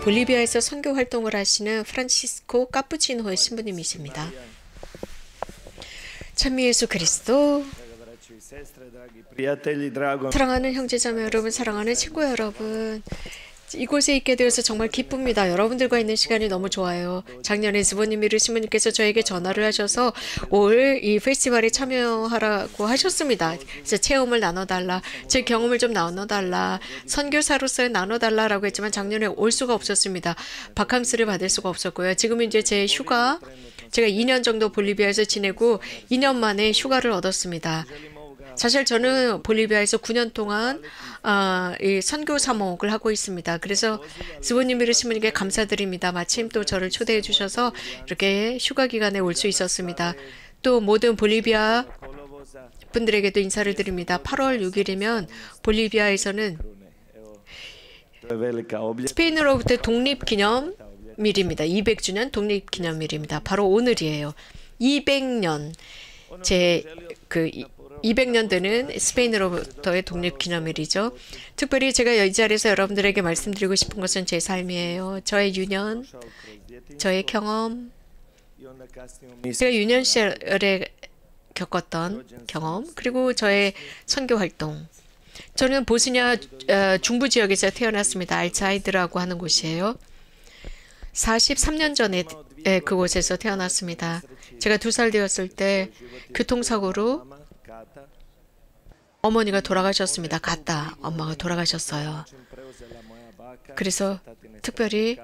볼리비아에서 선교 활동을 하시는 프란치스코 카푸치노의 신부님이십니다. 찬미 예수 그리스도, 사랑하는 형제자매 여러분, 사랑하는 친구 여러분, 이곳에 있게 되어서 정말 기쁩니다. 여러분들과 있는 시간이 너무 좋아요. 작년에 스보니미르 신부님께서 저에게 전화를 하셔서 올 이 페스티벌에 참여하라고 하셨습니다. 그래서 체험을 나눠달라, 제 경험을 좀 나눠달라, 선교사로서의 나눠달라라고 했지만 작년에 올 수가 없었습니다. 바캉스를 받을 수가 없었고요. 지금 이제 제 휴가, 제가 2년 정도 볼리비아에서 지내고 2년 만에 휴가를 얻었습니다. 사실 저는 볼리비아에서 9년 동안 이 선교 사목을 하고 있습니다. 그래서 스보니미르 신부님께 감사드립니다. 마침 또 저를 초대해 주셔서 이렇게 휴가 기간에 올 수 있었습니다. 또 모든 볼리비아 분들에게도 인사를 드립니다. 8월 6일이면 볼리비아에서는 스페인으로부터 독립기념일입니다. 200주년 독립기념일입니다. 바로 오늘이에요. 200년 200년 되는 스페인으로부터의 독립기념일이죠. 특별히 제가 이 자리에서 여러분들에게 말씀드리고 싶은 것은 제 삶이에요. 저의 유년, 저의 경험, 제가 유년 시절에 겪었던 경험, 그리고 저의 선교 활동. 저는 보스니아 중부 지역에서 태어났습니다. 알차이드라고 하는 곳이에요. 43년 전에 그곳에서 태어났습니다. 제가 2살 되었을 때 교통사고로 어머니가 돌아가셨습니다. 엄마가 돌아가셨어요. 그래서 특별히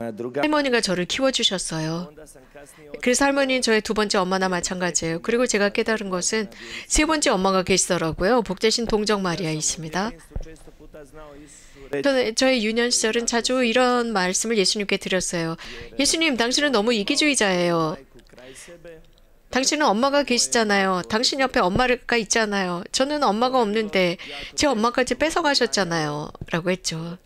할머니가 저를 키워주셨어요. 그래서 할머니는 저의 2번째 엄마나 마찬가지예요. 그리고 제가 깨달은 것은 3번째 엄마가 계시더라고요. 복되신 동정 마리아이십니다. 저의 유년 시절은 자주 이런 말씀을 예수님께 드렸어요. 예수님, 당신은 너무 이기주의자예요. 당신은 엄마가 계시잖아요. 당신 옆에 엄마가 있잖아요. 저는 엄마가 없는데 제 엄마까지 뺏어가셨잖아요. 라고 했죠.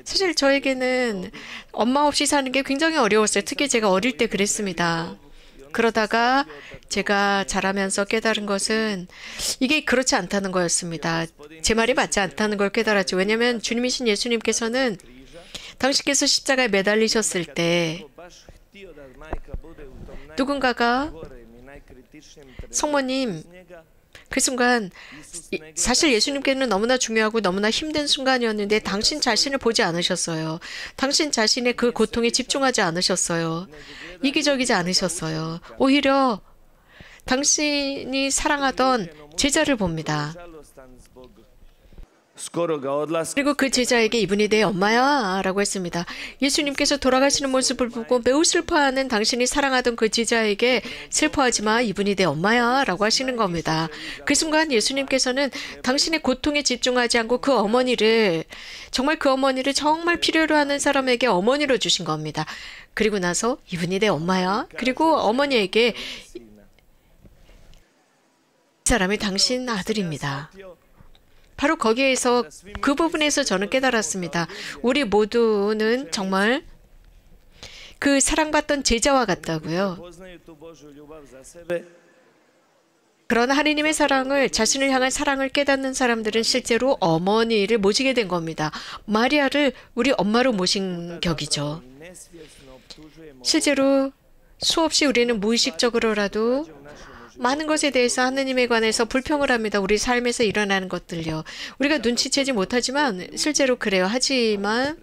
사실 저에게는 엄마 없이 사는 게 굉장히 어려웠어요. 특히 제가 어릴 때 그랬습니다. 그러다가 제가 자라면서 깨달은 것은 이게 그렇지 않다는 거였습니다. 제 말이 맞지 않다는 걸 깨달았죠. 왜냐하면 주님이신 예수님께서는 당신께서 십자가에 매달리셨을 때 누군가가 성모님, 그 순간 사실 예수님께는 너무나 중요하고 너무나 힘든 순간이었는데 당신 자신을 보지 않으셨어요. 당신 자신의 그 고통에 집중하지 않으셨어요. 이기적이지 않으셨어요. 오히려 당신이 사랑하던 제자를 봅니다. 그리고 그 제자에게 이분이 내 엄마야 라고 했습니다. 예수님께서 돌아가시는 모습을 보고 매우 슬퍼하는 당신이 사랑하던 그 제자에게 슬퍼하지 마, 이분이 내 엄마야 라고 하시는 겁니다. 그 순간 예수님께서는 당신의 고통에 집중하지 않고 그 어머니를 정말 필요로 하는 사람에게 어머니로 주신 겁니다. 그리고 나서 이분이 내 엄마야. 그리고 어머니에게 이 사람이 당신 아들입니다. 바로 거기에서 그 부분에서 저는 깨달았습니다. 우리 모두는 정말 그 사랑받던 제자와 같다고요. 그런 하느님의 사랑을, 자신을 향한 사랑을 깨닫는 사람들은 실제로 어머니를 모시게 된 겁니다. 마리아를 우리 엄마로 모신 격이죠. 실제로 수없이 우리는 무의식적으로라도 많은 것에 대해서 하느님에 관해서 불평을 합니다. 우리 삶에서 일어나는 것들요. 우리가 눈치채지 못하지만 실제로 그래요. 하지만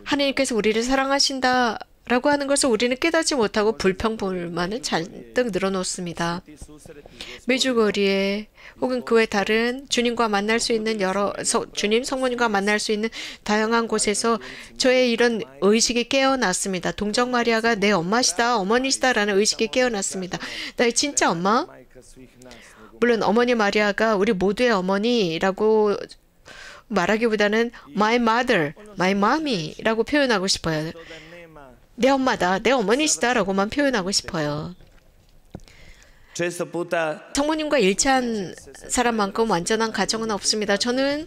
하느님께서 우리를 사랑하신다라고 하는 것을 우리는 깨닫지 못하고 불평, 불만을 잔뜩 늘어놓습니다. 메주거리에 혹은 그 외 다른 주님과 만날 수 있는 주님, 성모님과 만날 수 있는 다양한 곳에서 저의 이런 의식이 깨어났습니다. 동정 마리아가 내 엄마시다, 어머니시다라는 의식이 깨어났습니다. 나의 진짜 엄마? 물론 어머니 마리아가 우리 모두의 어머니라고 말하기보다는 my mother, my mommy라고 표현하고 싶어요. 내 엄마다, 내 어머니시다라고만 표현하고 싶어요. 성모님과 일치한 사람만큼 완전한 가정은 없습니다. 저는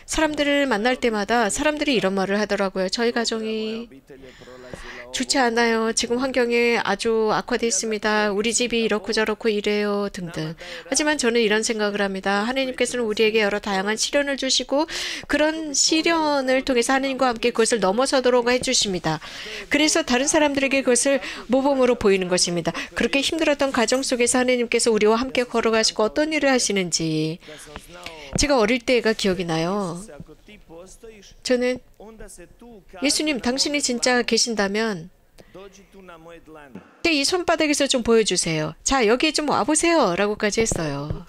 사람들을 만날 때마다 사람들이 이런 말을 하더라고요. 저희 가정이 좋지 않아요. 지금 환경이 아주 악화되어 있습니다. 우리 집이 이렇고 저렇고 이래요. 등등. 하지만 저는 이런 생각을 합니다. 하나님께서는 우리에게 여러 다양한 시련을 주시고 그런 시련을 통해서 하나님과 함께 그것을 넘어서도록 해주십니다. 그래서 다른 사람들에게 그것을 모범으로 보이는 것입니다. 그렇게 힘들었던 가정 속에서 하나님께서 우리와 함께 걸어가시고 어떤 일을 하시는지 제가 어릴 때가 기억이 나요. 저는 예수님, 당신이 진짜 계신다면 이 손바닥에서 좀 보여주세요. 자, 여기 좀 와보세요. 라고까지 했어요.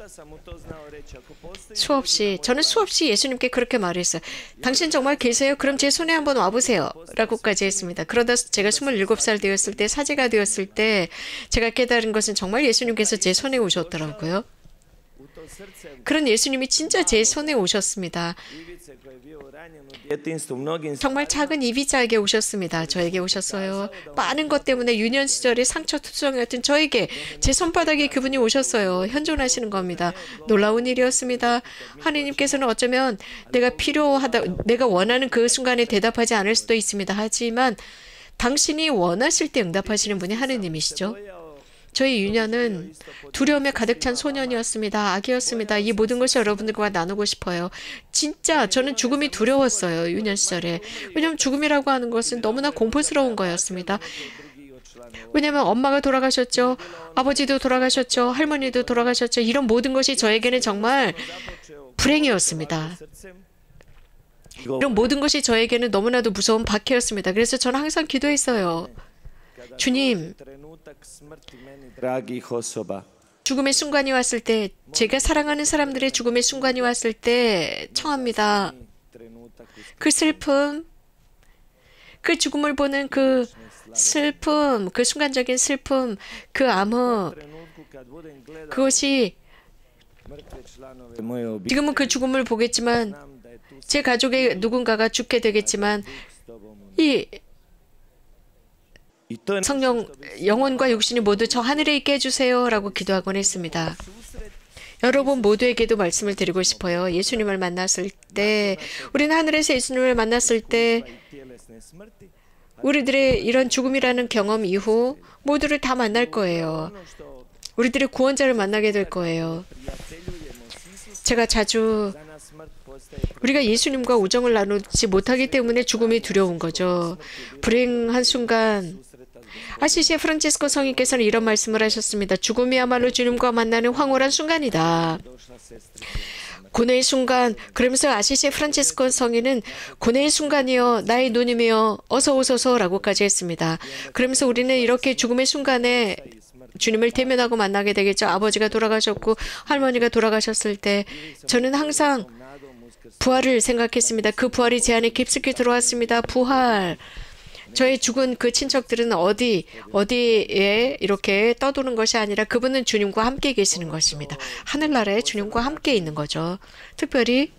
저는 수없이 예수님께 그렇게 말했어요. 당신 정말 계세요? 그럼 제 손에 한번 와보세요. 라고까지 했습니다. 그러다 제가 27살 되었을 때, 사제가 되었을 때 제가 깨달은 것은 정말 예수님께서 제 손에 오셨더라고요. 그런 예수님이 진짜 제 손에 오셨습니다. 정말 작은 이비자에게 오셨습니다. 저에게 오셨어요. 많은 것 때문에 유년 시절에 상처투성이었던 저에게 제 손바닥에 그분이 오셨어요. 현존하시는 겁니다. 놀라운 일이었습니다. 하나님께서는 어쩌면 내가 원하는 그 순간에 대답하지 않을 수도 있습니다. 하지만 당신이 원하실 때 응답하시는 분이 하나님이시죠. 저희 유년은 두려움에 가득 찬 소년이었습니다. 아기였습니다. 이 모든 것을 여러분들과 나누고 싶어요. 진짜 저는 죽음이 두려웠어요. 유년 시절에. 왜냐하면 죽음이라고 하는 것은 너무나 공포스러운 거였습니다. 왜냐하면 엄마가 돌아가셨죠. 아버지도 돌아가셨죠. 할머니도 돌아가셨죠. 이런 모든 것이 저에게는 정말 불행이었습니다. 이런 모든 것이 저에게는 너무나도 무서운 박해였습니다. 그래서 저는 항상 기도했어요. 주님, 죽음의 순간이 왔을 때, 제가 사랑하는 사람들의 죽음의 순간이 왔을 때 청합니다. 그 슬픔, 그 죽음을 보는 그 슬픔, 그 순간적인 슬픔, 그 암흑, 그것이 지금은 그 죽음을 보겠지만 제 가족의 누군가가 죽게 되겠지만 이 성령, 영혼과 육신이 모두 저 하늘에 있게 해주세요 라고 기도하곤 했습니다. 여러분 모두에게도 말씀을 드리고 싶어요. 예수님을 만났을 때, 우리는 하늘에서 예수님을 만났을 때 우리들의 이런 죽음이라는 경험 이후 모두를 다 만날 거예요. 우리들의 구원자를 만나게 될 거예요. 제가 자주 우리가 예수님과 우정을 나누지 못하기 때문에 죽음이 두려운 거죠. 불행한 순간 아시시의 프란치스코 성인께서는 이런 말씀을 하셨습니다. 죽음이야말로 주님과 만나는 황홀한 순간이다. 고뇌의 순간, 그러면서 아시시의 프란치스코 성인은 고뇌의 순간이여 나의 누님이여 어서 오소서라고까지 했습니다. 그러면서 우리는 이렇게 죽음의 순간에 주님을 대면하고 만나게 되겠죠. 아버지가 돌아가셨고 할머니가 돌아가셨을 때 저는 항상 부활을 생각했습니다. 그 부활이 제 안에 깊숙이 들어왔습니다. 부활. 저의 죽은 그 친척들은 어디에 이렇게 떠도는 것이 아니라 그분은 주님과 함께 계시는 것입니다. 하늘나라에 주님과 함께 있는 거죠. 특별히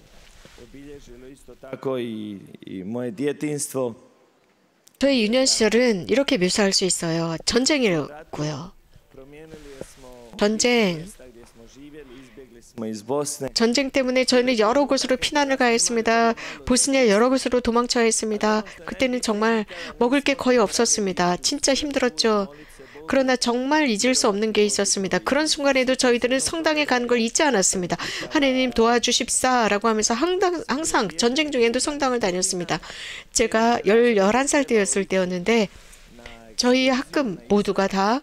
저의 유년 시절은 이렇게 묘사할 수 있어요. 전쟁이었고요. 전쟁 때문에 저희는 여러 곳으로 피난을 가했습니다. 보스니아 여러 곳으로 도망쳐야 했습니다. 그때는 정말 먹을 게 거의 없었습니다. 진짜 힘들었죠. 그러나 정말 잊을 수 없는 게 있었습니다. 그런 순간에도 저희들은 성당에 가는 걸 잊지 않았습니다. 하나님 도와주십사 라고 하면서 항상 전쟁 중에도 성당을 다녔습니다. 제가 11살 되었을 때였는데 저희 학급 모두가 다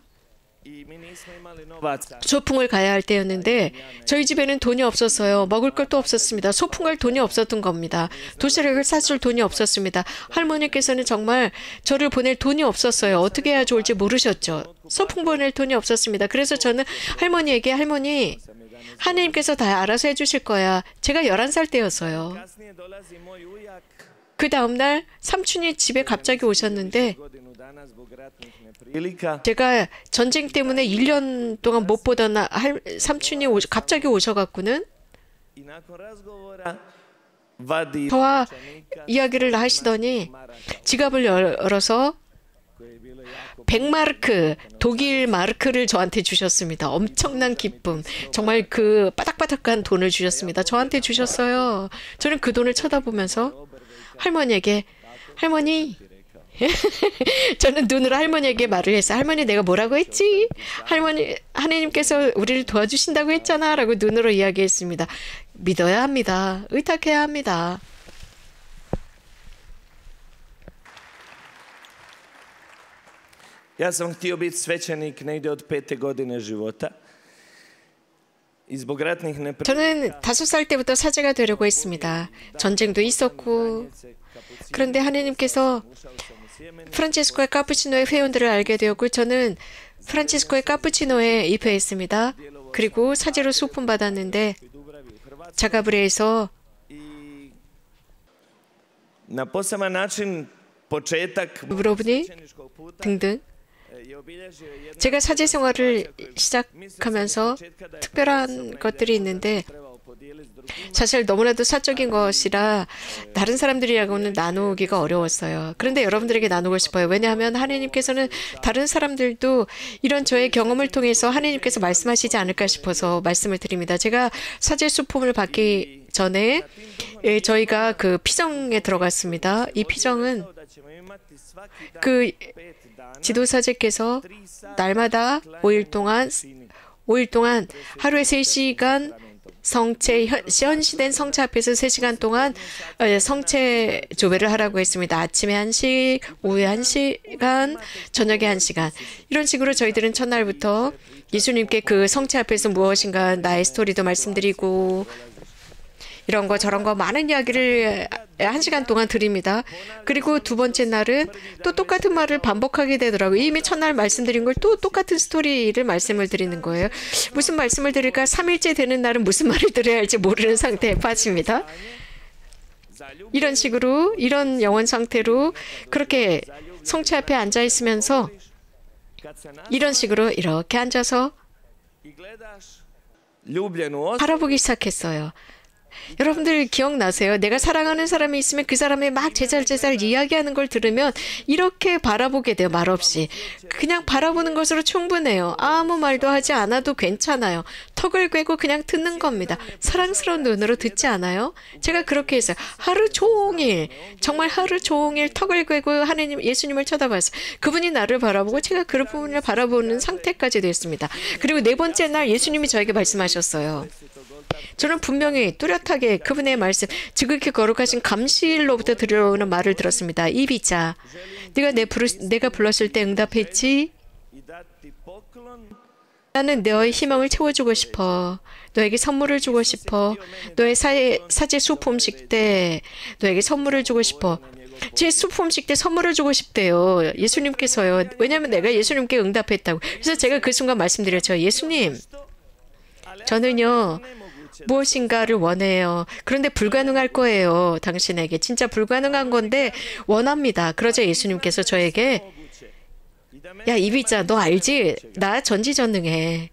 소풍을 가야 할 때였는데 저희 집에는 돈이 없었어요. 먹을 것도 없었습니다. 소풍 갈 돈이 없었던 겁니다. 도시락을 사줄 돈이 없었습니다. 할머니께서는 정말 저를 보낼 돈이 없었어요. 어떻게 해야 좋을지 모르셨죠. 소풍 보낼 돈이 없었습니다. 그래서 저는 할머니에게 할머니, 하나님께서 다 알아서 해주실 거야. 제가 11살 때였어요. 그 다음날 삼촌이 집에 갑자기 오셨는데 제가 전쟁 때문에 1년 동안 못 보던 삼촌이 갑자기 오셔갖고는 저와 이야기를 하시더니 지갑을 열어서 100마르크, 독일 마르크를 저한테 주셨습니다. 엄청난 기쁨. 정말 그 바닥바닥한 돈을 주셨습니다. 저한테 주셨어요. 저는 그 돈을 쳐다보면서 할머니에게, 할머니, 저는 눈으로 할머니에게 말을 했어요. 할머니, 내가 뭐라고 했지? 할머니, 하나님께서 우리를 도와주신다고 했잖아. 라고 눈으로 이야기했습니다. 믿어야 합니다. 의탁해야 합니다. Ja sam htio biti svećenik negdje od 5. godine života. I zbog ratnih 저는 5살 때부터 사제가 되려고 했습니다. 전쟁도 있었고, 그런데 하나님께서 프란치스코의 카푸치노의 회원들을 알게 되었고, 저는 프란치스코의 카푸치노에 입회했습니다. 그리고 사제로 수품 받았는데 자가브레에서 na poseban način početak 물어보니 등등. 제가 사제 생활을 시작하면서 특별한 것들이 있는데 사실 너무나도 사적인 것이라 다른 사람들이랑은 나누기가 어려웠어요. 그런데 여러분들에게 나누고 싶어요. 왜냐하면 하나님께서는 다른 사람들도 이런 저의 경험을 통해서 하나님께서 말씀하시지 않을까 싶어서 말씀을 드립니다. 제가 사제 수품을 받기 전에 저희가 그 피정에 들어갔습니다. 이 피정은 그 지도사제께서 날마다 5일 동안 하루에 3시간 현시된 성체 앞에서 3시간 동안 성체 조회를 하라고 했습니다. 아침에 1시, 오후에 1시간, 저녁에 1시간. 이런 식으로 저희들은 첫날부터 예수님께 그 성체 앞에서 무엇인가 나의 스토리도 말씀드리고 이런 거 저런 거 많은 이야기를 1시간 동안 드립니다. 그리고 두 번째 날은 또 똑같은 말을 반복하게 되더라고요. 이미 첫날 말씀드린 걸 또 똑같은 스토리를 말씀을 드리는 거예요. 무슨 말씀을 드릴까? 3일째 되는 날은 무슨 말을 드려야 할지 모르는 상태에 빠집니다. 이런 식으로 이런 영혼 상태로 그렇게 성체 앞에 앉아 있으면서 이런 식으로 이렇게 앉아서 바라보기 시작했어요. 여러분들 기억나세요? 내가 사랑하는 사람이 있으면 그 사람이 막 제잘제잘 이야기하는 걸 들으면 이렇게 바라보게 돼요. 말없이. 그냥 바라보는 것으로 충분해요. 아무 말도 하지 않아도 괜찮아요. 턱을 꿰고 그냥 듣는 겁니다. 사랑스러운 눈으로 듣지 않아요? 제가 그렇게 했어요. 하루 종일, 정말 하루 종일 턱을 꿰고 하나님, 예수님을 쳐다봤어요. 그분이 나를 바라보고 제가 그분을 바라보는 상태까지 됐습니다. 그리고 네 번째 날 예수님이 저에게 말씀하셨어요. 저는 분명히 뚜렷하게 그분의 말씀, 지극히 거룩하신 감시일로부터 들려오는 말을 들었습니다. 이비자, 내가 불렀을 때 응답했지? 나는 너의 희망을 채워주고 싶어. 너에게 선물을 주고 싶어. 너의 사제 수품식 때 너에게 선물을 주고 싶어. 제 수품식 때 선물을 주고 싶대요. 예수님께서요. 왜냐하면 내가 예수님께 응답했다고. 그래서 제가 그 순간 말씀드렸죠. 예수님, 저는요. 무엇인가를 원해요. 그런데 불가능할 거예요. 당신에게. 진짜 불가능한 건데 원합니다. 그러자 예수님께서 저에게 야, 이비자, 너 알지? 나 전지전능해.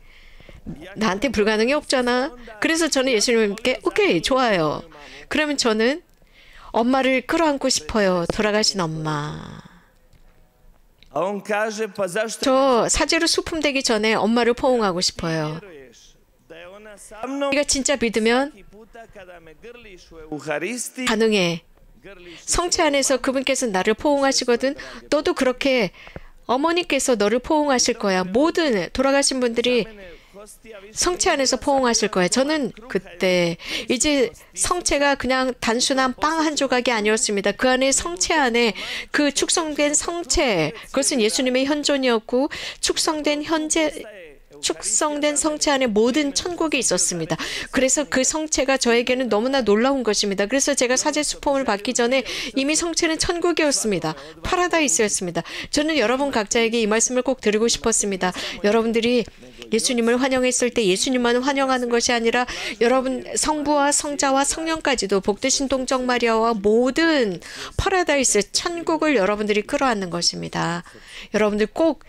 나한테 불가능이 없잖아. 그래서 저는 예수님께 오케이, 좋아요. 그러면 저는 엄마를 끌어안고 싶어요. 돌아가신 엄마. 저 사제로 수품되기 전에 엄마를 포옹하고 싶어요. 네가 진짜 믿으면 가능해. 성체 안에서 그분께서 나를 포옹하시거든. 너도 그렇게 어머니께서 너를 포옹하실 거야. 모든 돌아가신 분들이 성체 안에서 포옹하실 거예요. 저는 그때 이제 성체가 그냥 단순한 빵 한 조각이 아니었습니다. 그 안에 성체 안에 그 축성된 성체, 그것은 예수님의 현존이었고 축성된 성체 안에 모든 천국이 있었습니다. 그래서 그 성체가 저에게는 너무나 놀라운 것입니다. 그래서 제가 사제 수품을 받기 전에 이미 성체는 천국이었습니다. 파라다이스였습니다. 저는 여러분 각자에게 이 말씀을 꼭 드리고 싶었습니다. 여러분들이 예수님을 환영했을 때 예수님만 환영하는 것이 아니라 여러분 성부와 성자와 성령까지도 복되신 동정 마리아와 모든 파라다이스 천국을 여러분들이 끌어안는 것입니다. 여러분들 꼭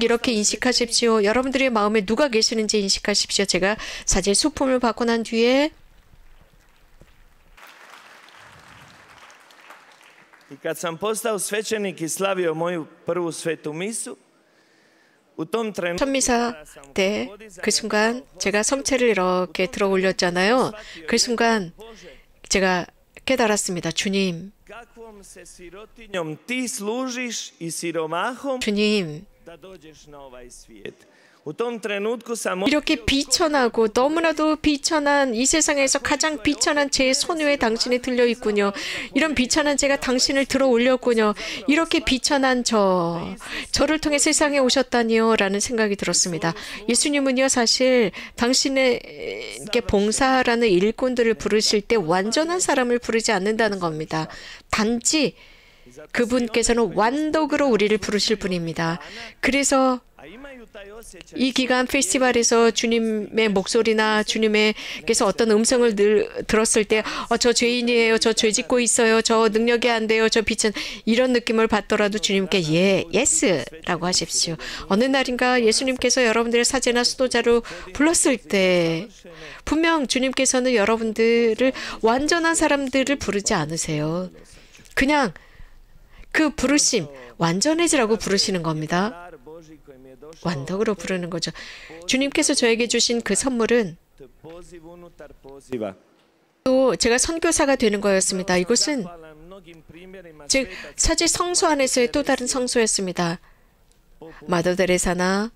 이렇게 인식하십시오. 여러분들의 마음에 누가 계시는지 인식하십시오. 제가 사제 수품을 받고 난 뒤에 I kad sam postao svećenik i slavio moju prvu svetu misu, u tom trenutku 천미사 때 그 순간 제가 성체를 이렇게 들어 올렸잖아요. 그 순간 제가 깨달았습니다. 주님, kakvom se sirotinjom ti služiš i siromahom 주님, da dođeš na ovaj svijet. U tom trenutku sam 이렇게 비천하고 너무나도 비천한 이 세상에서 가장 비천한 제 손 위에 당신이 들려 있군요. 이런 비천한 제가 당신을 들어 올렸군요. 이렇게 비천한 저를 통해 세상에 오셨다니요 라는 생각이 들었습니다. 예수님은요 사실 당신에게 봉사하라는 일꾼들을 부르실 때 완전한 사람을 부르지 않는다는 겁니다. 단지 그분께서는 완독으로 우리를 부르실 분입니다. 그래서 이 기간 페스티벌에서 주님의 목소리나 주님께서 어떤 음성을 들었을 때 저 죄인이에요. 저 죄 짓고 있어요. 저 능력이 안 돼요. 저 빛은 이런 느낌을 받더라도 주님께 예스라고 하십시오. 어느 날인가 예수님께서 여러분들의 사제나 수도자로 불렀을 때 분명 주님께서는 여러분들을 완전한 사람들을 부르지 않으세요. 그냥 그 부르심, 완전해지라고 부르시는 겁니다. 완덕으로 부르는 거죠. 주님께서 저에게 주신 그 선물은 또 제가 선교사가 되는 거였습니다. 이것은 즉 사제 성소 안에서의 또 다른 성소였습니다. 마더 데레사나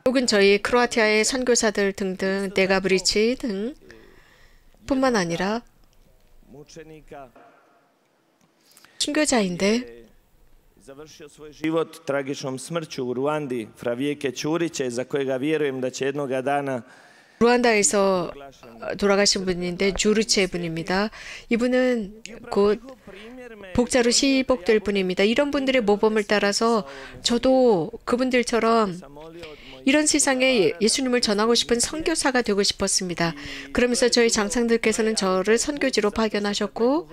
혹은 저희 크로아티아의 선교사들 등등 네가브리치 등 뿐만 아니라 순교자인데 završio svoj život tragičnom smrću u Ruandi, Fravijeke Ćuriće, za kojega vjerujem da će jednoga dana 루안다에서 돌아가신 분인데 주르체 분입니다. 이분은 곧 복자로 시복될 분입니다. 이런 분들의 모범을 따라서 저도 그분들처럼 이런 세상에 예수님을 전하고 싶은 선교사가 되고 싶었습니다. 그러면서 저희 장상들께서는 저를 선교지로 파견하셨고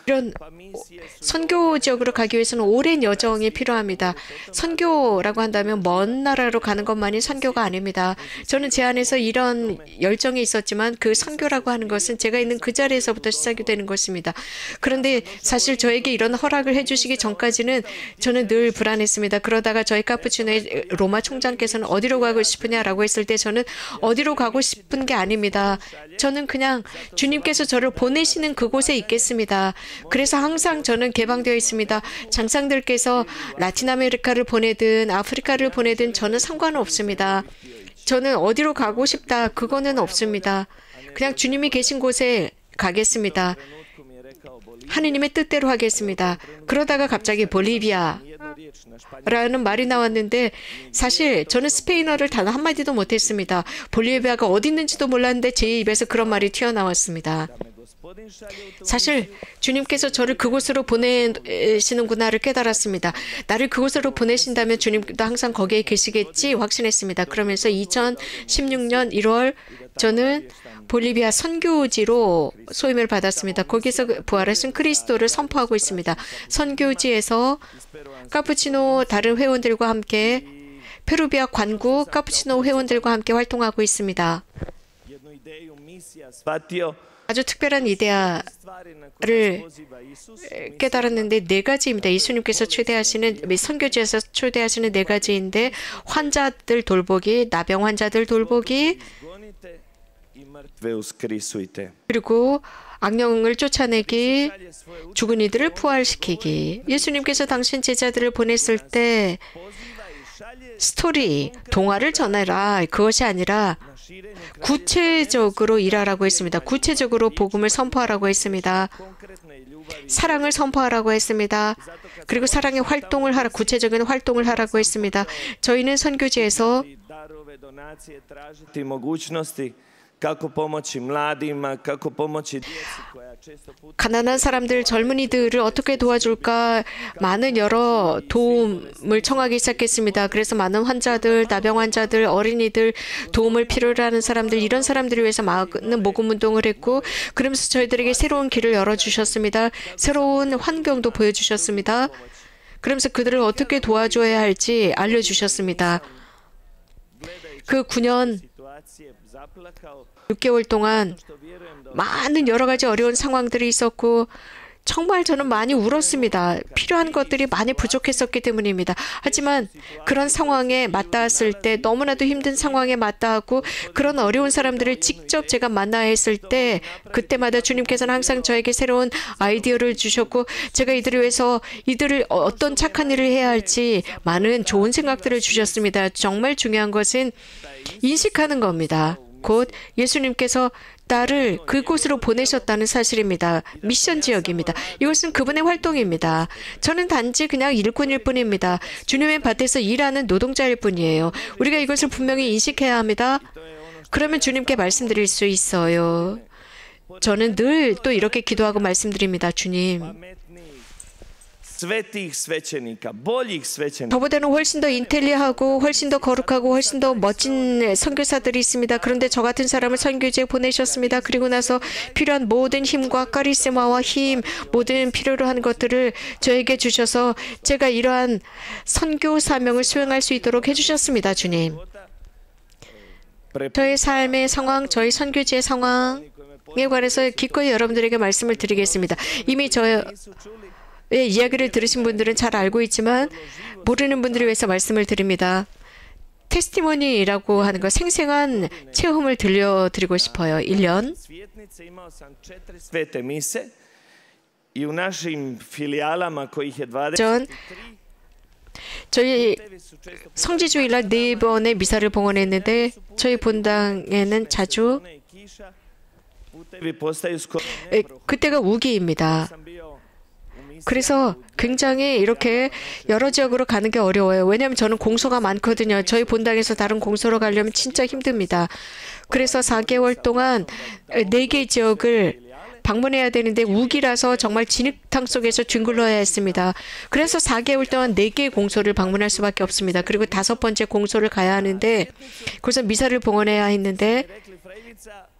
이런 선교 지역으로 가기 위해서는 오랜 여정이 필요합니다. 선교라고 한다면 먼 나라로 가는 것만이 선교가 아닙니다. 저는 제 안에서 이런 열정이 있었지만 그 선교라고 하는 것은 제가 있는 그 자리에서부터 시작이 되는 것입니다. 그런데 사실 저에게 이런 허락을 해주시기 전까지는 저는 늘 불안했습니다. 그러다가 저희 카푸치노의 로마 총장께서는 어디로 가고 싶으냐라고 했을 때 저는 어디로 가고 싶은 게 아닙니다. 저는 그냥 주님께서 저를 보내시는 그곳에 있겠습니다. 그래서 항상 저는 개방되어 있습니다. 장상들께서 라틴 아메리카를 보내든 아프리카를 보내든 저는 상관없습니다. 저는 어디로 가고 싶다 그거는 없습니다. 그냥 주님이 계신 곳에 가겠습니다. 하느님의 뜻대로 하겠습니다. 그러다가 갑자기 볼리비아 라는 말이 나왔는데 사실 저는 스페인어를 단 한마디도 못했습니다. 볼리비아가 어디 있는지도 몰랐는데 제 입에서 그런 말이 튀어나왔습니다. 사실 주님께서 저를 그곳으로 보내시는구나를 깨달았습니다. 나를 그곳으로 보내신다면 주님도 항상 거기에 계시겠지 확신했습니다. 그러면서 2016년 1월 저는 볼리비아 선교지로 소임을 받았습니다. 거기서 부활하신 그리스도를 선포하고 있습니다. 선교지에서 카푸치노 다른 회원들과 함께 페루비아 관국 카푸치노 회원들과 함께 활동하고 있습니다. 아주 특별한 이데아를 깨달았는데 네 가지입니다. 예수님께서 초대하시는 선교지에서 초대하시는 네 가지인데 환자들 돌보기, 나병 환자들 돌보기, 그리고 악령을 쫓아내기, 죽은 이들을 부활시키기. 예수님께서 당신 제자들을 보냈을 때 스토리, 동화를 전해라. 그것이 아니라 구체적으로 일하라고 했습니다. 구체적으로 복음을 선포하라고 했습니다. 사랑을 선포하라고 했습니다. 그리고 사랑의 활동을 하라, 구체적인 활동을 하라고 했습니다. 저희는 선교지에서 가난한 사람들, 젊은이들을 어떻게 도와줄까 많은 여러 도움을 청하기 시작했습니다. 그래서 많은 환자들, 나병 환자들, 어린이들, 도움을 필요로 하는 사람들, 이런 사람들을 위해서 많은 모금 운동을 했고 그러면서 저희들에게 새로운 길을 열어주셨습니다. 새로운 환경도 보여주셨습니다. 그러면서 그들을 어떻게 도와줘야 할지 알려주셨습니다. 그 9년 6개월 동안 많은 여러 가지 어려운 상황들이 있었고 정말 저는 많이 울었습니다. 필요한 것들이 많이 부족했었기 때문입니다. 하지만 그런 상황에 맞닿았을 때 너무나도 힘든 상황에 맞닿았고 그런 어려운 사람들을 직접 제가 만나야 했을 때 그때마다 주님께서는 항상 저에게 새로운 아이디어를 주셨고 제가 이들을 위해서 이들을 어떤 착한 일을 해야 할지 많은 좋은 생각들을 주셨습니다. 정말 중요한 것은 인식하는 겁니다. 곧 예수님께서 나를 그곳으로 보내셨다는 사실입니다. 미션 지역입니다. 이것은 그분의 활동입니다. 저는 단지 그냥 일꾼일 뿐입니다. 주님의 밭에서 일하는 노동자일 뿐이에요. 우리가 이것을 분명히 인식해야 합니다. 그러면 주님께 말씀드릴 수 있어요. 저는 늘 또 이렇게 기도하고 말씀드립니다. 주님, 저보다는 훨씬 더 인텔리하고 훨씬 더 거룩하고 훨씬 더 멋진 선교사들이 있습니다. 그런데 저 같은 사람을 선교지에 보내셨습니다. 그리고 나서 필요한 모든 힘과 카리스마와 힘, 모든 필요로 하는 것들을 저에게 주셔서 제가 이러한 선교 사명을 수행할 수 있도록 해주셨습니다. 주님, 저의 삶의 상황, 저희 선교지의 상황에 관해서 기꺼이 여러분들에게 말씀을 드리겠습니다. 이미 저의 이야기를 들으신 분들은 잘 알고 있지만 모르는 분들을 위해서 말씀을 드립니다. 테스티모니라고 하는 것, 생생한 체험을 들려드리고 싶어요. 1년. 전 저희 성지주일날 4번의 미사를 봉헌했는데 저희 본당에는 자주 그때가 우기입니다. 그래서 굉장히 이렇게 여러 지역으로 가는 게 어려워요. 왜냐하면 저는 공소가 많거든요. 저희 본당에서 다른 공소로 가려면 진짜 힘듭니다. 그래서 4개월 동안 4개 지역을 방문해야 되는데 우기라서 정말 진흙탕 속에서 뒹굴러야 했습니다. 그래서 4개월 동안 4개의 공소를 방문할 수밖에 없습니다. 그리고 5번째 공소를 가야 하는데 그래서 미사를 봉헌해야 했는데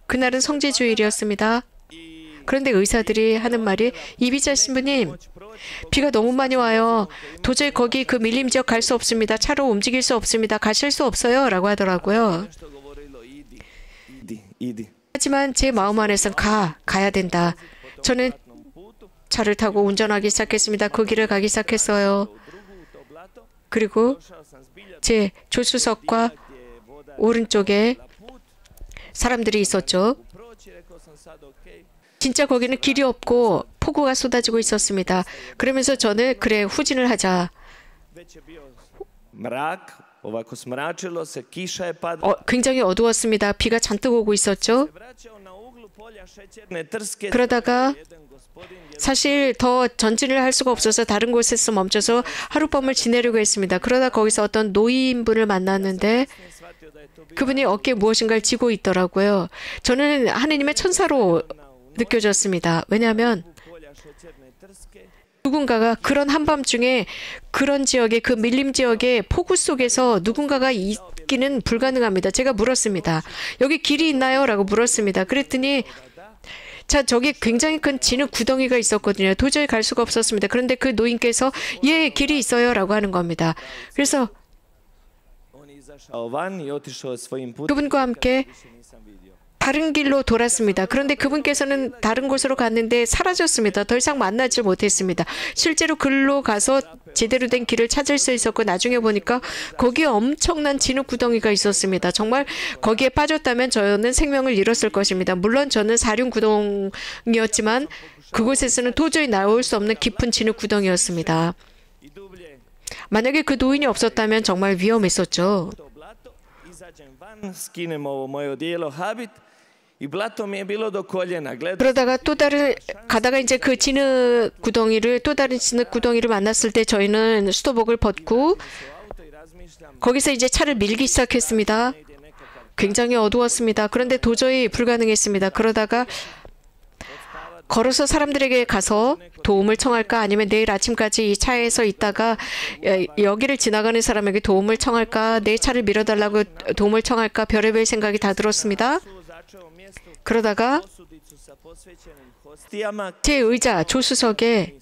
그날은 성지주일이었습니다. 그런데 의사들이 하는 말이 이비자 신부님, 비가 너무 많이 와요. 도저히 거기 그 밀림 지역 갈 수 없습니다. 차로 움직일 수 없습니다. 가실 수 없어요. 라고 하더라고요. 하지만 제 마음 안에서는 가야 된다. 저는 차를 타고 운전하기 시작했습니다. 그 길을 가기 시작했어요. 그리고 제 조수석과 오른쪽에 사람들이 있었죠. 진짜 거기는 길이 없고 폭우가 쏟아지고 있었습니다. 그러면서 저는 그래 후진을 하자. 굉장히 어두웠습니다. 비가 잔뜩 오고 있었죠. 그러다가 사실 더 전진을 할 수가 없어서 다른 곳에서 멈춰서 하룻밤을 지내려고 했습니다. 그러다 거기서 어떤 노인분을 만났는데 그분이 어깨에 무엇인가를 쥐고 있더라고요. 저는 하느님의 천사로 느껴졌습니다. 왜냐하면 누군가가 그런 한밤중에 그런 지역에 그 밀림 지역의 폭우 속에서 누군가가 있기는 불가능합니다. 제가 물었습니다. 여기 길이 있나요? 라고 물었습니다. 그랬더니 자, 저기 굉장히 큰 진흙 구덩이가 있었거든요. 도저히 갈 수가 없었습니다. 그런데 그 노인께서 예, 길이 있어요. 라고 하는 겁니다. 그래서 그분과 함께 다른 길로 돌았습니다. 그런데 그분께서는 다른 곳으로 갔는데 사라졌습니다. 더 이상 만나질 못했습니다. 실제로 글로 가서 제대로 된 길을 찾을 수 있었고 나중에 보니까 거기에 엄청난 진흙 구덩이가 있었습니다. 정말 거기에 빠졌다면 저는 생명을 잃었을 것입니다. 물론 저는 사륜 구덩이였지만 그곳에서는 도저히 나올 수 없는 깊은 진흙 구덩이였습니다. 만약에 그 노인이 없었다면 정말 위험했었죠. 그러다가 또 다른 가다가 이제 그 진흙 구덩이를 또 다른 진흙 구덩이를 만났을 때 저희는 수도복을 벗고 거기서 이제 차를 밀기 시작했습니다. 굉장히 어두웠습니다. 그런데 도저히 불가능했습니다. 그러다가 걸어서 사람들에게 가서 도움을 청할까 아니면 내일 아침까지 이 차에서 있다가 여기를 지나가는 사람에게 도움을 청할까 내 차를 밀어달라고 도움을 청할까 별의별 생각이 다 들었습니다. 그러다가 제 의자 조수석에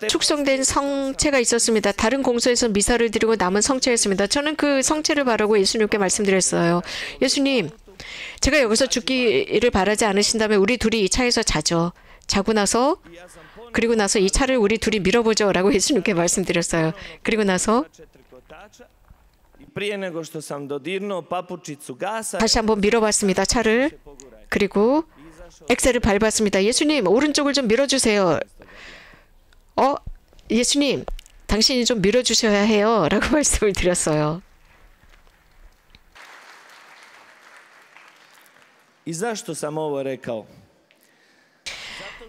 축성된 성체가 있었습니다. 다른 공소에서 미사를 드리고 남은 성체였습니다. 저는 그 성체를 바라고 예수님께 말씀드렸어요. 예수님, 제가 여기서 죽기를 바라지 않으신다면 우리 둘이 이 차에서 자죠. 자고 나서 그리고 나서 이 차를 우리 둘이 밀어보죠 라고 예수님께 말씀드렸어요. 그리고 나서 다시 한번 밀어봤습니다. 차를. 그리고 엑셀을 밟았습니다. 예수님, 오른쪽을 좀 밀어주세요. 예수님, 당신이 좀 밀어주셔야 해요 라고 말씀을 드렸어요.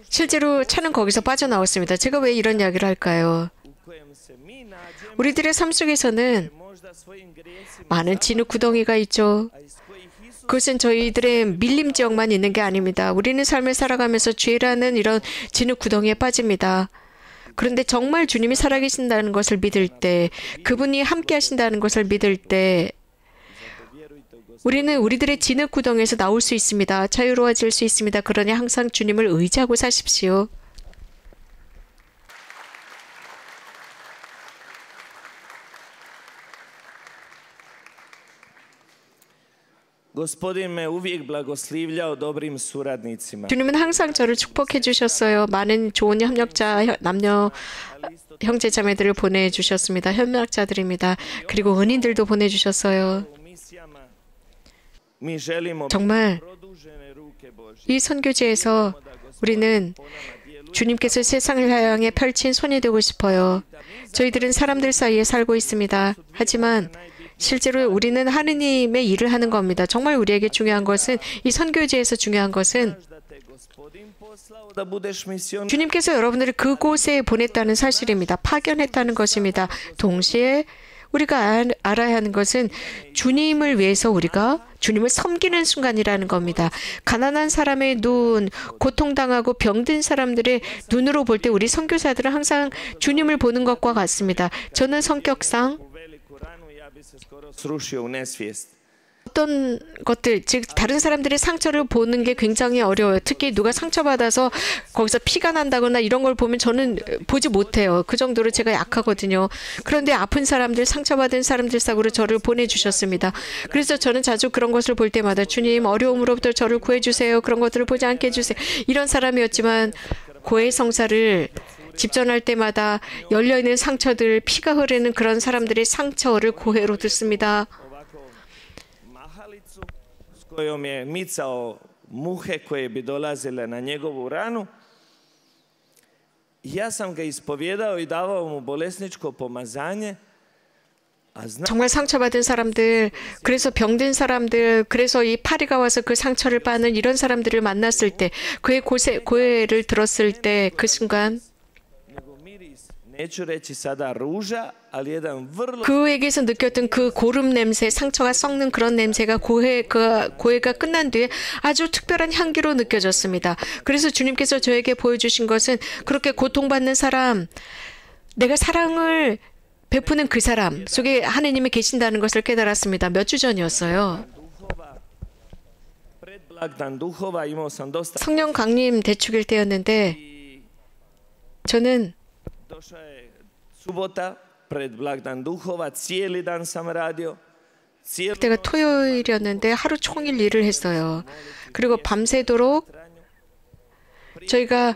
실제로 차는 거기서 빠져나왔습니다. 제가 왜 이런 이야기를 할까요? 우리들의 삶 속에서는 많은 진흙 구덩이가 있죠. 그것은 저희들의 밀림 지역만 있는 게 아닙니다. 우리는 삶을 살아가면서 죄라는 이런 진흙 구덩이에 빠집니다. 그런데 정말 주님이 살아계신다는 것을 믿을 때, 그분이 함께 하신다는 것을 믿을 때 우리는 우리들의 진흙 구덩이에서 나올 수 있습니다. 자유로워질 수 있습니다. 그러니 항상 주님을 의지하고 사십시오. 주님은 항상 저를 축복해 주셨어요. 많은 좋은 협력자, 남녀 형제 자매들을 보내주셨습니다. 협력자들입니다. 그리고 은인들도 보내주셨어요. 정말 이 선교지에서 우리는 주님께서 세상을 향해 펼친 손이 되고 싶어요. 저희들은 사람들 사이에 살고 있습니다. 하지만 실제로 우리는 하느님의 일을 하는 겁니다. 정말 우리에게 중요한 것은, 이 선교지에서 중요한 것은 주님께서 여러분들을 그곳에 보냈다는 사실입니다. 파견했다는 것입니다. 동시에 우리가 알아야 하는 것은 주님을 위해서 우리가 주님을 섬기는 순간이라는 겁니다. 가난한 사람의 눈, 고통당하고 병든 사람들의 눈으로 볼 때 우리 선교사들은 항상 주님을 보는 것과 같습니다. 저는 성격상 어떤 것들, 즉 다른 사람들의 상처를 보는 게 굉장히 어려워요. 특히 누가 상처받아서 거기서 피가 난다거나 이런 걸 보면 저는 보지 못해요. 그 정도로 제가 약하거든요. 그런데 아픈 사람들, 상처받은 사람들 sak으로 저를 보내주셨습니다. 그래서 저는 자주 그런 것을 볼 때마다 주님, 어려움으로부터 저를 구해주세요. 그런 것들을 보지 않게 해주세요. 이런 사람이었지만 고해 성사를 집전할 때마다 열려있는 상처들, 피가 흐르는 그런 사람들의 상처를 고해로 듣습니다. kojom je micao muhe koje bi dolazile na njegovu ranu. Ja sam ga ispovijedao i davao mu bolesničko pomazanje. 정말 상처받은 사람들, 그래서 병든 사람들, 그래서 이 파리가 와서 그 상처를 빠는 이런 사람들을 만났을 때, 그의 고해를 들었을 때 그 순간 그에게서 느꼈던 그 고름 냄새, 상처가 썩는 그런 냄새가 고해가 끝난 뒤에 아주 특별한 향기로 느껴졌습니다. 그래서 주님께서 저에게 보여주신 것은 그렇게 고통받는 사람, 내가 사랑을 베푸는 그 사람 속에 하느님이 계신다는 것을 깨달았습니다. 몇 주 전이었어요. 성령 강림 대축일 때였는데 저는 그때가 토요일이었는데 하루 종일 일을 했어요. 그리고 밤새도록 저희가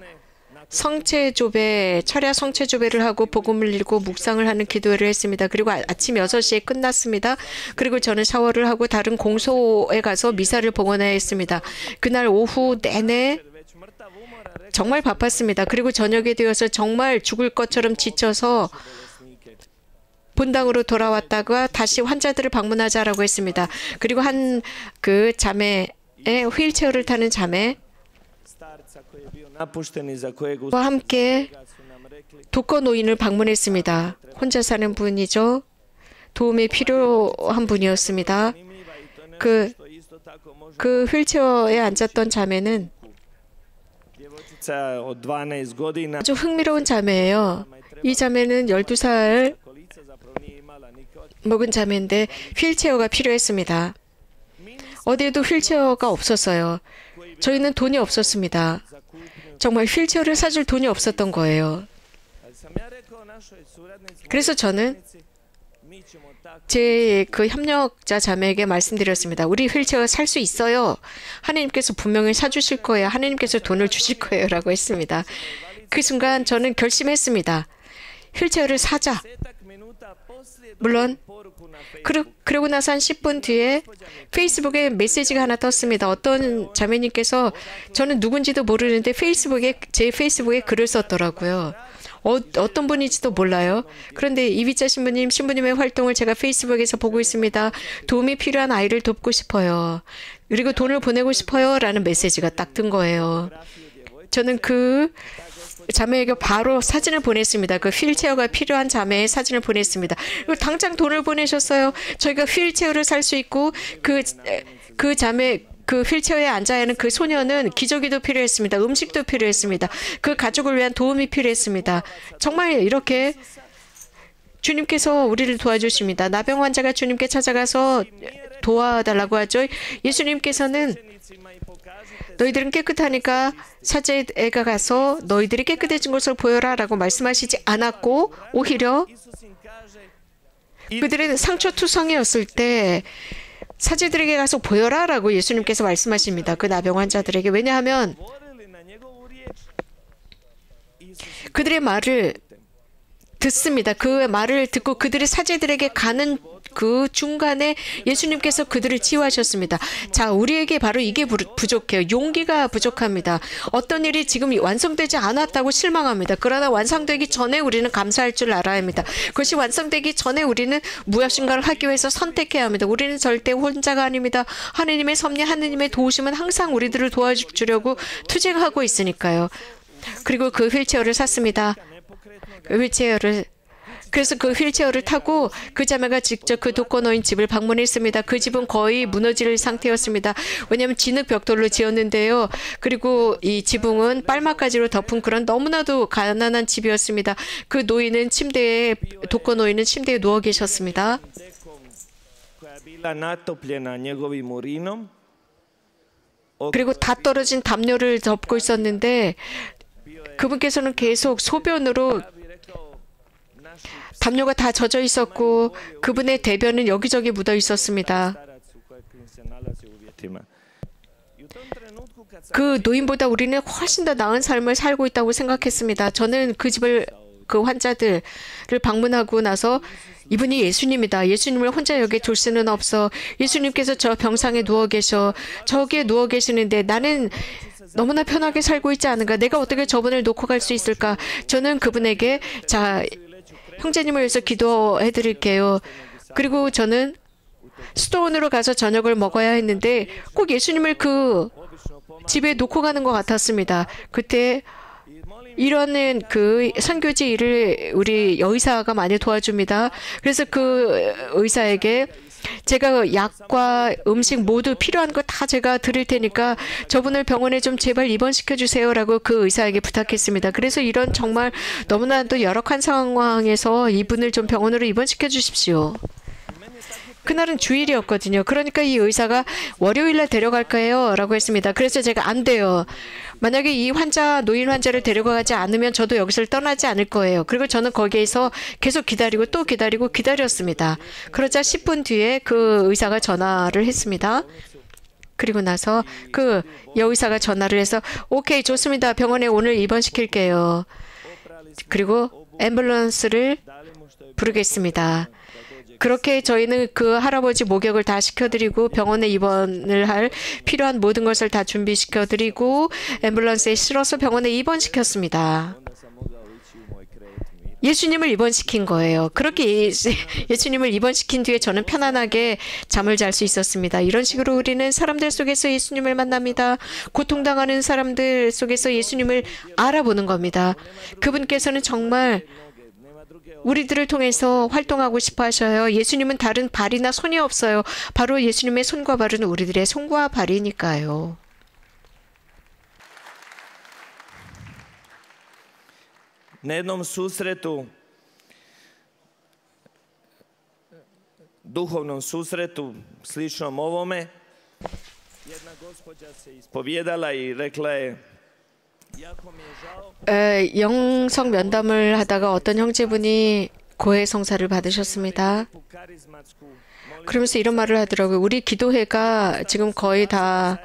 철야 성체조배를 하고 복음을 읽고 묵상을 하는 기도회를 했습니다. 그리고 아침 6시에 끝났습니다. 그리고 저는 샤워를 하고 다른 공소에 가서 미사를 봉헌해야 했습니다. 그날 오후 내내 정말 바빴습니다. 그리고 저녁에 되어서 정말 죽을 것처럼 지쳐서 본당으로 돌아왔다가 다시 환자들을 방문하자라고 했습니다. 그리고 한 그 자매의 휠체어를 타는 자매와 함께 독거노인을 방문했습니다. 혼자 사는 분이죠. 도움이 필요한 분이었습니다. 그 휠체어에 앉았던 자매는 아주 흥미로운 자매예요. 이 자매는 12살 먹은 자매인데 휠체어가 필요했습니다. 어디에도 휠체어가 없었어요. 저희는 돈이 없었습니다. 정말 휠체어를 사줄 돈이 없었던 거예요. 그래서 저는 제 그 협력자 자매에게 말씀드렸습니다. 우리 휠체어 살 수 있어요. 하나님께서 분명히 사주실 거예요. 하나님께서 돈을 주실 거예요. 라고 했습니다. 그 순간 저는 결심했습니다. 휠체어를 사자. 물론 그러고 나서 한 10분 뒤에 페이스북에 메시지가 하나 떴습니다. 어떤 자매님께서 저는 누군지도 모르는데 제 페이스북에 글을 썼더라고요. 어떤 분인지도 몰라요. 그런데 이비자 신부님의 활동을 제가 페이스북에서 보고 있습니다. 도움이 필요한 아이를 돕고 싶어요. 그리고 돈을 보내고 싶어요. 라는 메시지가 딱 뜬 거예요. 저는 그 자매에게 바로 사진을 보냈습니다. 그 휠체어가 필요한 자매의 사진을 보냈습니다. 그리고 당장 돈을 보내셨어요. 저희가 휠체어를 살 수 있고 그 자매 그 휠체어에 앉아야 하는 그 소녀는 기저귀도 필요했습니다. 음식도 필요했습니다. 그 가족을 위한 도움이 필요했습니다. 정말 이렇게 주님께서 우리를 도와주십니다. 나병 환자가 주님께 찾아가서 도와달라고 하죠. 예수님께서는 너희들은 깨끗하니까 사제애가 가서 너희들이 깨끗해진 것을 보여라 라고 말씀하시지 않았고 오히려 그들의 상처투성이었을 때 사제들에게 가서 보여라 라고 예수님께서 말씀하십니다. 그 나병 환자들에게. 왜냐하면 그들의 말을 듣습니다. 그 말을 듣고 그들의 사제들에게 가는 그 중간에 예수님께서 그들을 치유하셨습니다. 자, 우리에게 바로 이게 부족해요. 용기가 부족합니다. 어떤 일이 지금 완성되지 않았다고 실망합니다. 그러나 완성되기 전에 우리는 감사할 줄 알아야 합니다. 그것이 완성되기 전에 우리는 무엇인가를 하기 위해서 선택해야 합니다. 우리는 절대 혼자가 아닙니다. 하느님의 섭리, 하느님의 도우심은 항상 우리들을 도와주려고 투쟁하고 있으니까요. 그리고 그 휠체어를 샀습니다. 그래서 그 휠체어를 타고 그 자매가 직접 그 독거노인 집을 방문했습니다. 그 집은 거의 무너질 상태였습니다. 왜냐하면 진흙 벽돌로 지었는데요. 그리고 이 지붕은 빨막가지로 덮은 그런 너무나도 가난한 집이었습니다. 그 노인은 독거노인은 침대에 누워 계셨습니다. 그리고 다 떨어진 담요를 덮고 있었는데 그분께서는 계속 소변으로 담요가 다 젖어 있었고 그분의 대변은 여기저기 묻어 있었습니다. 그 노인보다 우리는 훨씬 더 나은 삶을 살고 있다고 생각했습니다. 저는 그 환자들을 방문하고 나서 이분이 예수님이다. 예수님을 혼자 여기 둘 수는 없어. 예수님께서 저 병상에 누워 계셔. 저기에 누워 계시는데 나는 너무나 편하게 살고 있지 않은가. 내가 어떻게 저분을 놓고 갈 수 있을까. 저는 그분에게 자, 형제님을 위해서 기도해 드릴게요. 그리고 저는 수도원으로 가서 저녁을 먹어야 했는데 꼭 예수님을 그 집에 놓고 가는 것 같았습니다. 그때 이러는 그 선교지 일을 우리 여의사가 많이 도와줍니다. 그래서 그 의사에게 제가 약과 음식 모두 필요한 거 다 제가 드릴 테니까 저분을 병원에 좀 제발 입원시켜 주세요라고 그 의사에게 부탁했습니다. 그래서 이런 정말 너무나도 열악한 상황에서 이분을 좀 병원으로 입원시켜 주십시오. 그날은 주일이었거든요. 그러니까 이 의사가 월요일날 데려갈까요? 라고 했습니다. 그래서 제가 안 돼요. 만약에 이 노인 환자를 데려가지 않으면 저도 여기서 떠나지 않을 거예요. 그리고 저는 거기에서 계속 기다리고 또 기다리고 기다렸습니다. 그러자 10분 뒤에 그 의사가 전화를 했습니다. 그리고 나서 그 여의사가 전화를 해서 오케이 좋습니다. 병원에 오늘 입원시킬게요. 그리고 앰뷸런스를 부르겠습니다. 그렇게 저희는 그 할아버지 목욕을 다 시켜드리고 병원에 입원을 할 필요한 모든 것을 다 준비시켜드리고 앰뷸런스에 실어서 병원에 입원시켰습니다. 예수님을 입원시킨 거예요. 그렇게 예수님을 입원시킨 뒤에 저는 편안하게 잠을 잘 수 있었습니다. 이런 식으로 우리는 사람들 속에서 예수님을 만납니다. 고통당하는 사람들 속에서 예수님을 알아보는 겁니다. 그분께서는 정말 우리들을 통해서 활동하고 싶어 하셔요. 예수님은 다른 발이나 손이 없어요. 바로 예수님의 손과 발은 우리들의 손과 발이니까요. Na jednom susretu, duhovnom susretu, sličnom ovome, jedna gospođa se ispovijedala I rekla je 영성 면담을 하다가 어떤 형제분이 고해 성사를 받으셨습니다. 그러면서 이런 말을 하더라고요. 우리 기도회가 지금 거의 다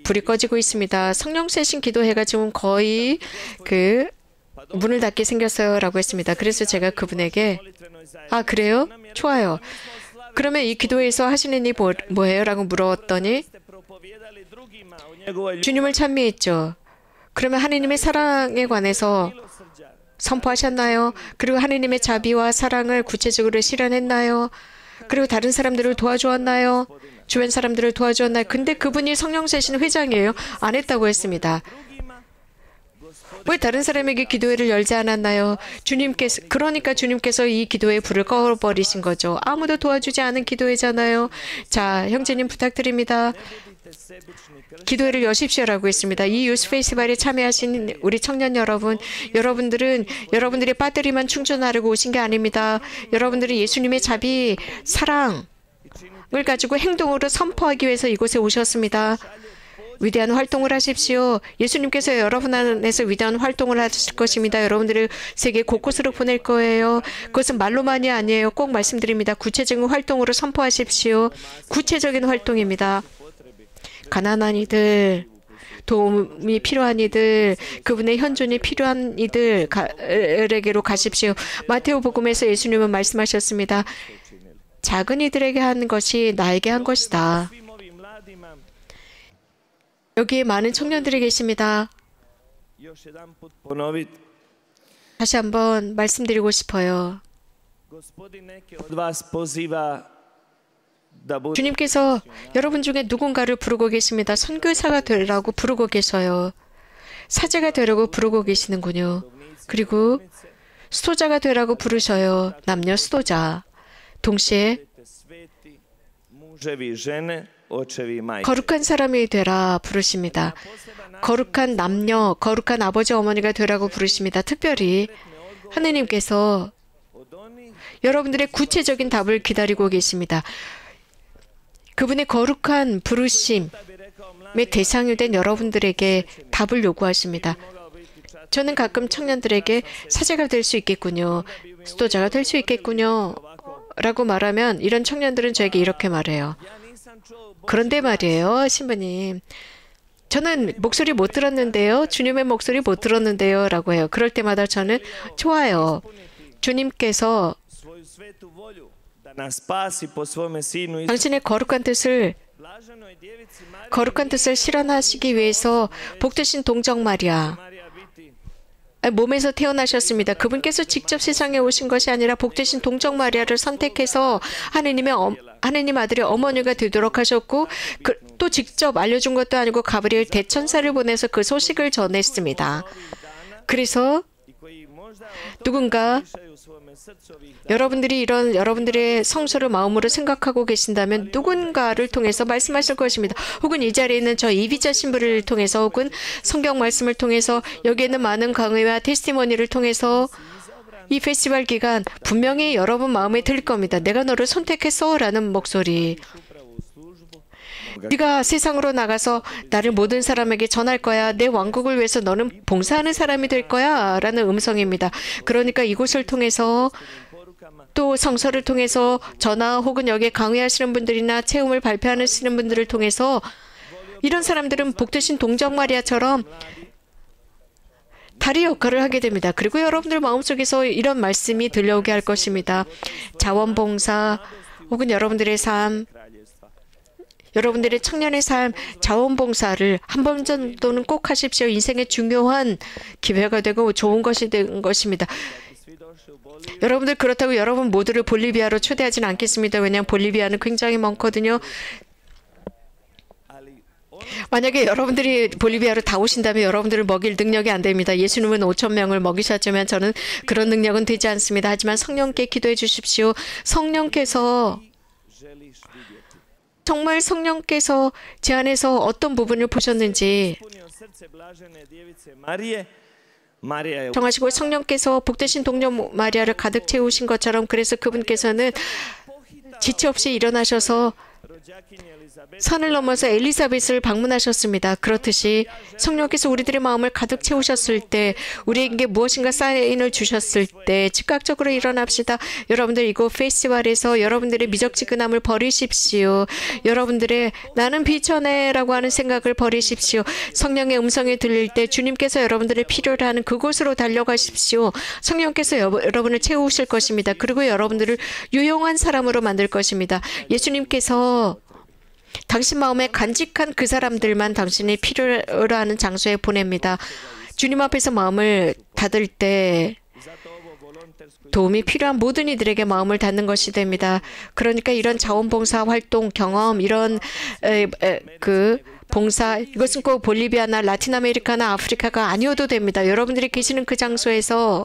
불이 꺼지고 있습니다. 성령 세신 기도회가 지금 거의 문을 닫게 생겼어요라고 했습니다. 그래서 제가 그분에게 아 그래요? 좋아요. 그러면 이 기도회에서 하시는 일이 뭐예요? 라고 물었더니 주님을 찬미했죠. 그러면 하느님의 사랑에 관해서 선포하셨나요? 그리고 하느님의 자비와 사랑을 구체적으로 실현했나요? 그리고 다른 사람들을 도와주었나요? 주변 사람들을 도와주었나요? 근데 그분이 성령 세신 회장이에요. 안 했다고 했습니다. 왜 다른 사람에게 기도회를 열지 않았나요? 그러니까 주님께서 이 기도회에 불을 꺼버리신 거죠. 아무도 도와주지 않은 기도회잖아요. 자, 형제님 부탁드립니다. 기도회를 여십시오라고 했습니다. 이 유스 페스티벌에 참여하신 우리 청년 여러분, 여러분들은 여러분들의 배터리만 충전하려고 오신 게 아닙니다. 여러분들은 예수님의 자비, 사랑을 가지고 행동으로 선포하기 위해서 이곳에 오셨습니다. 위대한 활동을 하십시오. 예수님께서 여러분 안에서 위대한 활동을 하실 것입니다. 여러분들을 세계 곳곳으로 보낼 거예요. 그것은 말로만이 아니에요. 꼭 말씀드립니다. 구체적인 활동으로 선포하십시오. 구체적인 활동입니다. 가난한 이들, 도움이 필요한 이들, 그분의 현존이 필요한 이들에게로 가십시오. 마테오 복음에서 예수님은 말씀하셨습니다. 작은 이들에게 한 것이 나에게 한 것이다. 여기에 많은 청년들이 계십니다. 다시 한번 말씀드리고 싶어요. 주님께서 여러분 중에 누군가를 부르고 계십니다. 선교사가 되라고 부르고 계셔요. 사제가 되라고 부르고 계시는군요. 그리고 수도자가 되라고 부르셔요. 남녀 수도자. 동시에 거룩한 사람이 되라 부르십니다. 거룩한 남녀, 거룩한 아버지 어머니가 되라고 부르십니다. 특별히 하느님께서 여러분들의 구체적인 답을 기다리고 계십니다. 그분의 거룩한 부르심의 대상이 된 여러분들에게 답을 요구하십니다. 저는 가끔 청년들에게 사제가 될 수 있겠군요. 수도자가 될 수 있겠군요. 라고 말하면 이런 청년들은 저에게 이렇게 말해요. 그런데 말이에요, 신부님. 저는 목소리 못 들었는데요. 주님의 목소리 못 들었는데요. 라고 해요. 그럴 때마다 저는 좋아요. 주님께서 당신의 거룩한 뜻을 실현하시기 위해서 복되신 동정 마리아 몸에서 태어나셨습니다. 그분께서 직접 세상에 오신 것이 아니라 복되신 동정 마리아를 선택해서 하느님 아들의 어머니가 되도록 하셨고 또 직접 알려준 것도 아니고 가브리엘 대천사를 보내서 그 소식을 전했습니다. 그래서 누군가 여러분들이 이런 여러분들의 성소를 마음으로 생각하고 계신다면 누군가를 통해서 말씀하실 것입니다. 혹은 이 자리에 있는 저 이비자 신부를 통해서 혹은 성경 말씀을 통해서 여기에 있는 많은 강의와 테스티모니를 통해서 이 페스티벌 기간 분명히 여러분 마음에 들릴 겁니다. 내가 너를 선택했어 라는 목소리. 네가 세상으로 나가서 나를 모든 사람에게 전할 거야. 내 왕국을 위해서 너는 봉사하는 사람이 될 거야. 라는 음성입니다. 그러니까 이곳을 통해서 또 성서를 통해서 전화 혹은 여기에 강의하시는 분들이나 체험을 발표하시는 분들을 통해서 이런 사람들은 복되신 동정 마리아처럼 다리 역할을 하게 됩니다. 그리고 여러분들 마음속에서 이런 말씀이 들려오게 할 것입니다. 자원봉사 혹은 여러분들의 삶, 여러분들의 청년의 삶, 자원봉사를 한 번 정도는 꼭 하십시오. 인생의 중요한 기회가 되고 좋은 것이 된 것입니다. 여러분들 그렇다고 여러분 모두를 볼리비아로 초대하지는 않겠습니다. 왜냐하면 볼리비아는 굉장히 많거든요. 만약에 여러분들이 볼리비아로 다 오신다면 여러분들을 먹일 능력이 안 됩니다. 예수님은 5,000명을 먹이셨지만 저는 그런 능력은 되지 않습니다. 하지만 성령께 기도해 주십시오. 정말 성령께서 제 안에서 어떤 부분을 보셨는지 정하시고 성령께서 복되신 동정 마리아를 가득 채우신 것처럼 그래서 그분께서는 지체 없이 일어나셔서 산을 넘어서 엘리사벳을 방문하셨습니다. 그렇듯이 성령께서 우리들의 마음을 가득 채우셨을 때, 우리에게 무엇인가 사인을 주셨을 때 즉각적으로 일어납시다. 여러분들 이곳 페스티벌에서 여러분들의 미적지근함을 버리십시오. 여러분들의 나는 비천해라고 하는 생각을 버리십시오. 성령의 음성이 들릴 때 주님께서 여러분들을 필요로 하는 그곳으로 달려가십시오. 성령께서 여러분을 채우실 것입니다. 그리고 여러분들을 유용한 사람으로 만들 것입니다. 예수님께서 당신 마음에 간직한 그 사람들만 당신이 필요로 하는 장소에 보냅니다. 주님 앞에서 마음을 닫을 때 도움이 필요한 모든 이들에게 마음을 닫는 것이 됩니다. 그러니까 이런 자원봉사 활동 경험, 이런 봉사, 이것은 꼭 볼리비아나 라틴 아메리카나 아프리카가 아니어도 됩니다. 여러분들이 계시는 그 장소에서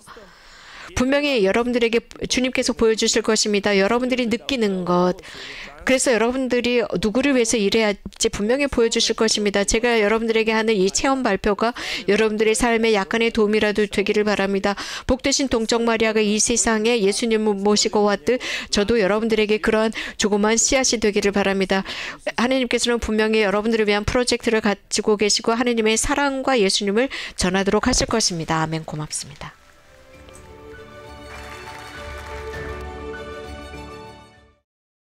분명히 여러분들에게 주님께서 보여주실 것입니다. 여러분들이 느끼는 것. 그래서 여러분들이 누구를 위해서 일해야 할지 분명히 보여주실 것입니다. 제가 여러분들에게 하는 이 체험 발표가 여러분들의 삶에 약간의 도움이라도 되기를 바랍니다. 복되신 동정 마리아가 이 세상에 예수님을 모시고 왔듯 저도 여러분들에게 그런 조그만 씨앗이 되기를 바랍니다. 하나님께서는 분명히 여러분들을 위한 프로젝트를 가지고 계시고 하나님의 사랑과 예수님을 전하도록 하실 것입니다. 아멘. 고맙습니다.